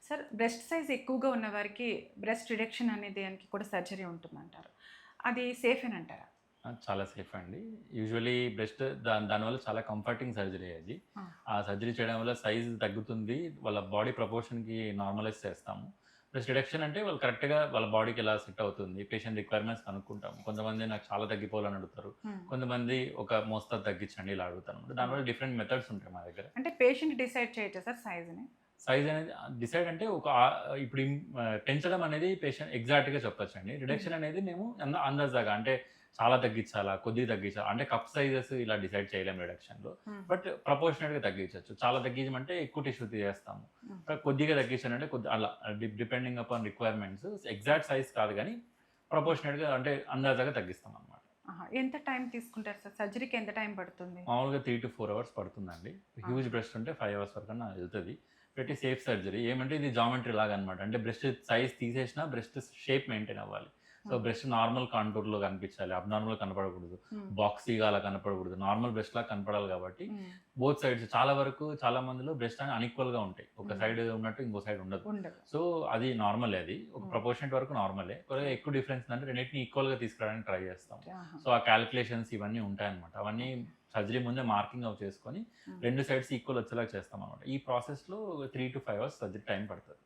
Sir breast size ఎక్కువగా ఉన్న వారికి బ్రెస్ట్ రిడక్షన్ అనే దానికి కూడా సర్జరీ ఉంటుందంటారు. అది సేఫేనంటారా? చాలా సేఫ్ అండి. యూజువల్లీ బ్రెస్ట్ దానివల్ల చాలా కంఫర్టింగ్ సర్జరీ అది. ఆ! ఆ సర్జరీ చేయడం వల్ల సైజ్ తగ్గుతుంది. వాళ్ళ బాడీ ప్రపోర్షన్‌కి నార్మలైజ్ చేస్తాము. బ్రెస్ట్ రిడక్షన్ అంటే వాళ్ళు కరెక్ట్‌గా వాళ్ళ బాడీకి ఎలా సెట్ అవుతుంది. పేషెంట్ రిక్వైర్మెంట్స్ కనుక్కుంటాము. కొంతమంది నాకు చాలా తగ్గిపోవాలని అడుగుతారు. హ్మ్. కొంతమంది ఒక మోస్తరు తగ్గించండి ఇలా అడుగుతారనమాట. హ్మ్. దానివల్ల డిఫరెంట్ మెథడ్స్ ఉంటాయి మా దగ్గర. అంటే పేషెంట్ డిసైడ్ చేయొచ్చా సార్ సైజ్‌ని? సైజ్ అనేది డిసైడ్ అంటే ఒక ఇప్పుడు పెంచడం అనేది పేషెంట్ ఎగ్జాక్ట్‌గా చెప్పొచ్చండి. హ్మ్. రిడక్షన్ అనేది మేము అందాజుగా అంటే చాలా తగ్గించాలా, కొద్దిగా తగ్గించాలా అంటే కప్ సైజెస్ ఇలా డిసైడ్ చేయలేము రిడక్షన్‌లో. హ్మ్. బట్ ప్రపోర్షనేట్‌గా తగ్గించొచ్చు. చాలా తగ్గించమంటే ఎక్కువ టిష్యూ తీసేస్తాము. హ్మ్. కొద్దిగా తగ్గించాలంటే అలా depending upon requirements exact size కాదు గానీ, హ్మ్. ప్రపోర్షనేట్‌గా అంటే అందాజుగా తగ్గిస్తామనమాట. ఆహా! ఎంత టైం తీసుకుంటారు సార్? సర్జరీకి ఎంత టైం పడుతుంది? మామూలుగా 3-4 అవర్స్ పడుతుందండి. హ్యూజ్ ఆహా! బ్రెస్ట్ ఉంటే 5 అవర్స్ వరకన్నా ఎళ్తది. పెట్టి సేఫ్ సర్జరీ. ఏమంటే ఇది జామెట్రీ లాగనమాట. అంటే బ్రెస్ట్ సైజ్ తీసేసినా బ్రెస్ట్ షేప్ మెయింటైన్ అవ్వాలి. సో, హ్మ్. బ్రెస్ట్ నార్మల్ కాంటూర్‌లో కనిపించాలి. అబ్నార్మల్‌గా కనపడకూడదు. హ్మ్. బాక్సీగా అలా కనపడకూడదు. నార్మల్ బ్రెస్ట్‌లాగా కనపడాలి కాబట్టి హ్మ్. బోత్ సైడ్స్ చాలా వరకు చాలా మందిలో బ్రెస్ట్ అని అన్‌ఈక్వల్‌గా ఉంటాయి. ఒక హ్మ్. సైడ్ ఉన్నట్టు ఇంకో సైడ్ ఉండదు. ఉండదు. సో, అది నార్మలే అది. ఒక హ్మ్. ప్రపోర్షనేట్ వరకు నార్మలే. కొద్దిగా హ్మ్. ఎక్కువ డిఫరెన్స్ ఉందంటే రెండిటిని ఈక్వల్‌గా తీసుకురావడానికి ట్రై చేస్తాం. ఆహా! సో, ఆ కాలిక్యులేషన్స్ ఇవన్నీ ఉంటాయన్నమాట. అవన్నీ ఓకే. సర్జరీ ముందే మార్కింగ్ అవి చేసుకొని హ్మ్. 2 సైడ్స్ ఈక్వల్ వచ్చేలాగా చేస్తామనమాట. ఈ ప్రాసెస్‌లో 3-5 అవర్స్ సర్జరీ టైం పడతది.